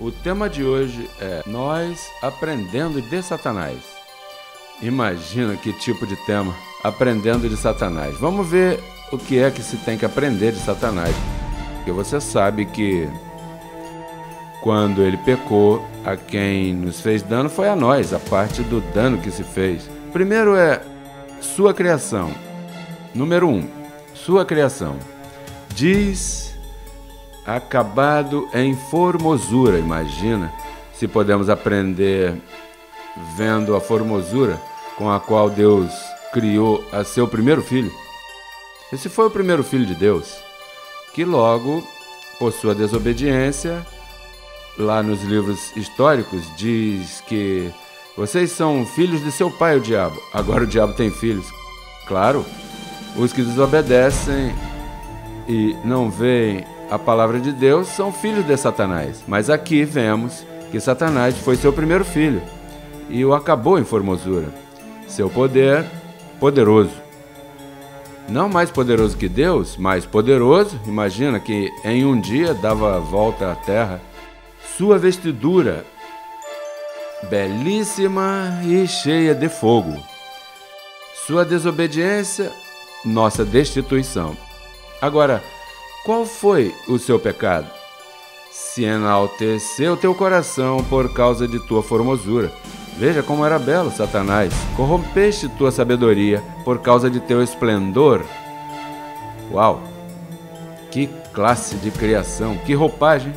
O tema de hoje é Nós aprendendo de Satanás. Imagina que tipo de tema, aprendendo de Satanás. Vamos ver o que é que se tem que aprender de Satanás. Porque você sabe que quando ele pecou, a quem nos fez dano foi a nós, a parte do dano que se fez. Primeiro é sua criação. Número 1, sua criação. Diz acabado em formosura. Imagina se podemos aprender vendo a formosura com a qual Deus criou a seu primeiro filho. Esse foi o primeiro filho de Deus, que logo, por sua desobediência, lá nos livros históricos, diz que vocês são filhos de seu pai, o diabo. Agora o diabo tem filhos. Claro, os que desobedecem e não veem a palavra de Deus são filhos de Satanás. Mas aqui vemos que Satanás foi seu primeiro filho e o acabou em formosura. Seu poder, poderoso. Não mais poderoso que Deus, mas poderoso. Imagina que em um dia dava a volta à terra. Sua vestidura, belíssima e cheia de fogo. Sua desobediência, nossa destituição. Agora, qual foi o seu pecado? Se enalteceu teu coração por causa de tua formosura. Veja como era belo, Satanás. Corrompeste tua sabedoria por causa de teu esplendor. Uau! Que classe de criação, que roupagem!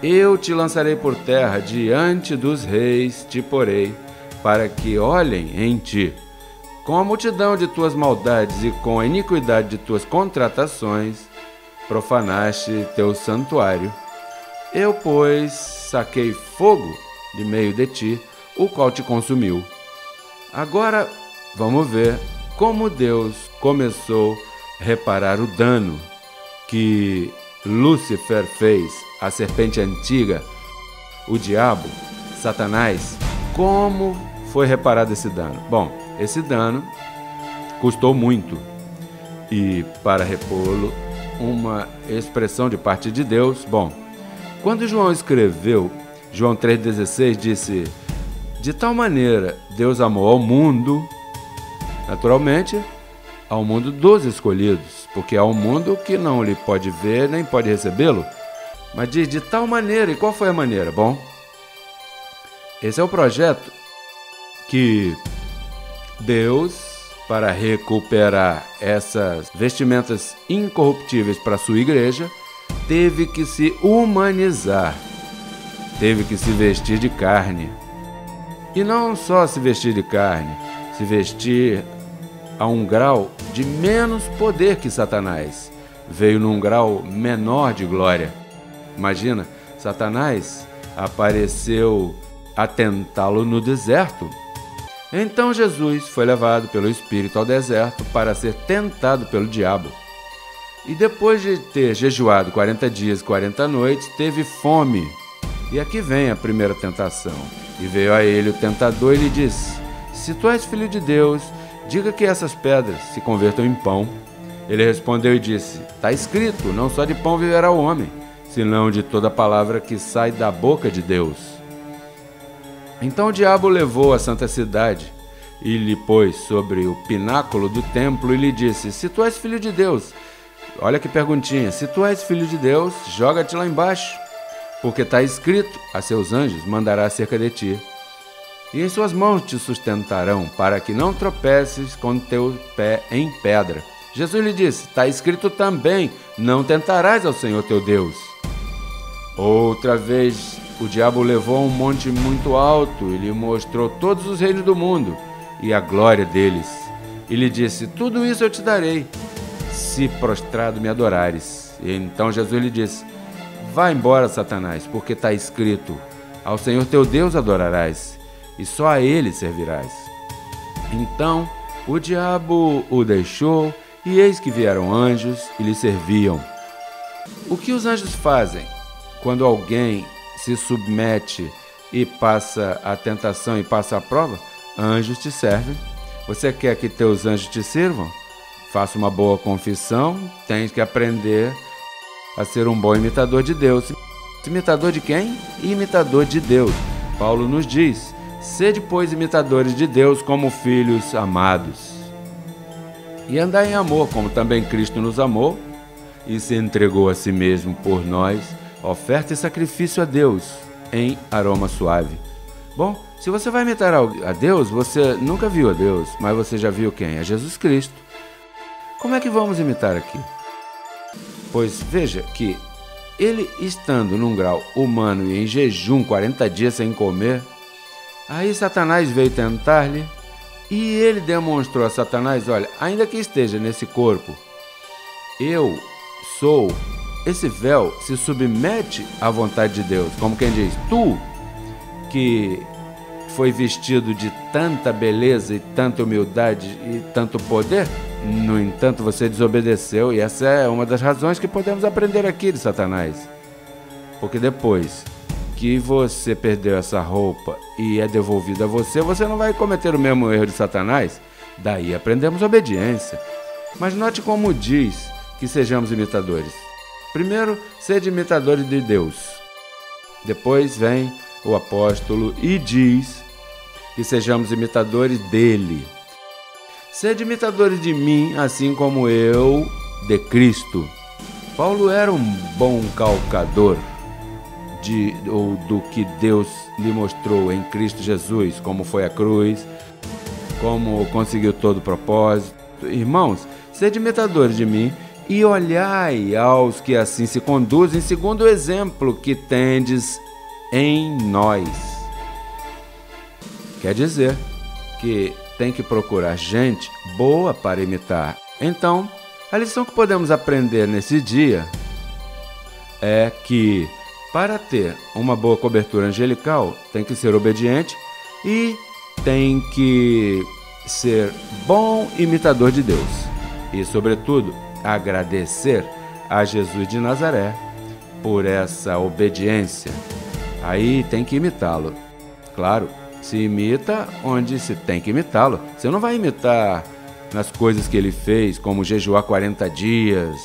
Eu te lançarei por terra, diante dos reis te porei, para que olhem em ti. Com a multidão de tuas maldades e com a iniquidade de tuas contratações, profanaste teu santuário. Eu, pois, saquei fogo de meio de ti, o qual te consumiu. Agora vamos ver como Deus começou a reparar o dano que Lúcifer fez, a serpente antiga, o diabo, Satanás. Como foi reparado esse dano? Bom, esse dano custou muito e para repô-lo, uma expressão de parte de Deus. Bom, quando João escreveu, João 3,16 disse: de tal maneira Deus amou ao mundo, naturalmente, ao mundo dos escolhidos, porque há um mundo que não lhe pode ver nem pode recebê-lo, mas diz de tal maneira. E qual foi a maneira? Bom, esse é o projeto que Deus, para recuperar essas vestimentas incorruptíveis para a sua igreja, teve que se humanizar, teve que se vestir de carne. E não só se vestir de carne, se vestir a um grau de menos poder que Satanás. Veio num grau menor de glória. Imagina, Satanás apareceu a tentá-lo no deserto. Então Jesus foi levado pelo Espírito ao deserto para ser tentado pelo diabo. E depois de ter jejuado 40 dias e 40 noites, teve fome. E aqui vem a primeira tentação. E veio a ele o tentador e lhe disse: se tu és filho de Deus, diga que essas pedras se convertam em pão. Ele respondeu e disse: está escrito, não só de pão viverá o homem, senão de toda palavra que sai da boca de Deus. Então o diabo levou a santa cidade e lhe pôs sobre o pináculo do templo e lhe disse: se tu és filho de Deus, olha que perguntinha, se tu és filho de Deus, joga-te lá embaixo, porque está escrito, a seus anjos mandará acerca de ti, e em suas mãos te sustentarão, para que não tropeces com teu pé em pedra. Jesus lhe disse: está escrito também, não tentarás ao Senhor teu Deus. Outra vez o diabo o levou a um monte muito alto e lhe mostrou todos os reinos do mundo e a glória deles. E lhe disse: tudo isso eu te darei, se prostrado me adorares. E então Jesus lhe disse: vá embora, Satanás, porque está escrito, ao Senhor teu Deus adorarás, e só a ele servirás. Então o diabo o deixou, e eis que vieram anjos e lhe serviam. O que os anjos fazem quando alguém se submete e passa a tentação e passa a prova? Anjos te servem. Você quer que teus anjos te sirvam? Faça uma boa confissão, tens que aprender a ser um bom imitador de Deus. Imitador de quem? Imitador de Deus. Paulo nos diz: sede, pois, imitadores de Deus como filhos amados. E andai em amor, como também Cristo nos amou e se entregou a si mesmo por nós, oferta e sacrifício a Deus em aroma suave. Bom, se você vai imitar a Deus, você nunca viu a Deus, mas você já viu quem? A Jesus Cristo. Como é que vamos imitar aqui? Pois veja que ele, estando num grau humano e em jejum 40 dias sem comer, aí Satanás veio tentar-lhe e ele demonstrou a Satanás: olha, ainda que esteja nesse corpo, eu sou, esse véu se submete à vontade de Deus. Como quem diz, tu que foi vestido de tanta beleza e tanta humildade e tanto poder, no entanto você desobedeceu, e essa é uma das razões que podemos aprender aqui de Satanás. Porque depois que você perdeu essa roupa e é devolvida a você, você não vai cometer o mesmo erro de Satanás. Daí aprendemos obediência. Mas note como diz que sejamos imitadores. Primeiro, sede imitadores de Deus. Depois vem o apóstolo e diz que sejamos imitadores dele. Sede imitadores de mim, assim como eu de Cristo. Paulo era um bom calcador do que Deus lhe mostrou em Cristo Jesus, como foi a cruz, como conseguiu todo o propósito. Irmãos, sede imitadores de mim e olhai aos que assim se conduzem, segundo o exemplo que tendes em nós. Quer dizer que tem que procurar gente boa para imitar. Então, a lição que podemos aprender nesse dia é que para ter uma boa cobertura angelical, tem que ser obediente e tem que ser bom imitador de Deus. E, sobretudo, agradecer a Jesus de Nazaré por essa obediência. Aí tem que imitá-lo. Claro, se imita onde se tem que imitá-lo. Você não vai imitar nas coisas que ele fez, como jejuar 40 dias.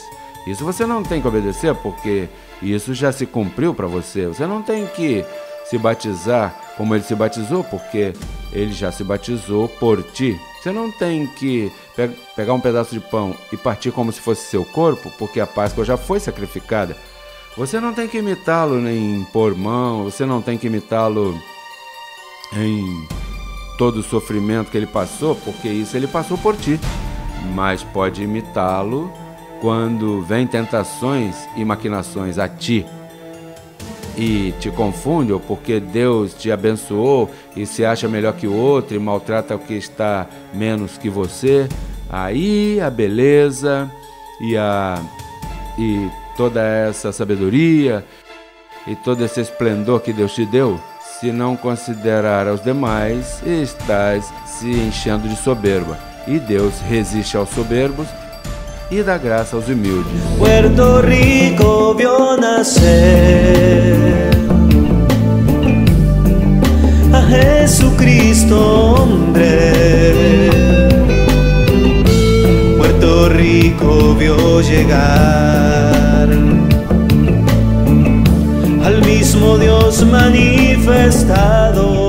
Isso você não tem que obedecer, porque isso já se cumpriu para você. Você não tem que se batizar como ele se batizou, porque ele já se batizou por ti. Você não tem que pegar um pedaço de pão e partir como se fosse seu corpo, porque a Páscoa já foi sacrificada. Você não tem que imitá-lo nem impor mão, você não tem que imitá-lo em todo o sofrimento que ele passou, porque isso ele passou por ti. Mas pode imitá-lo quando vem tentações e maquinações a ti e te confunde, ou porque Deus te abençoou e se acha melhor que o outro e maltrata o que está menos que você. Aí a beleza e toda essa sabedoria e todo esse esplendor que Deus te deu, se não considerar aos demais, estás se enchendo de soberba. E Deus resiste aos soberbos e dá graça aos humildes. Puerto Rico vio nacer a Jesucristo hombre. Puerto Rico vio llegar al mismo Dios manifestado.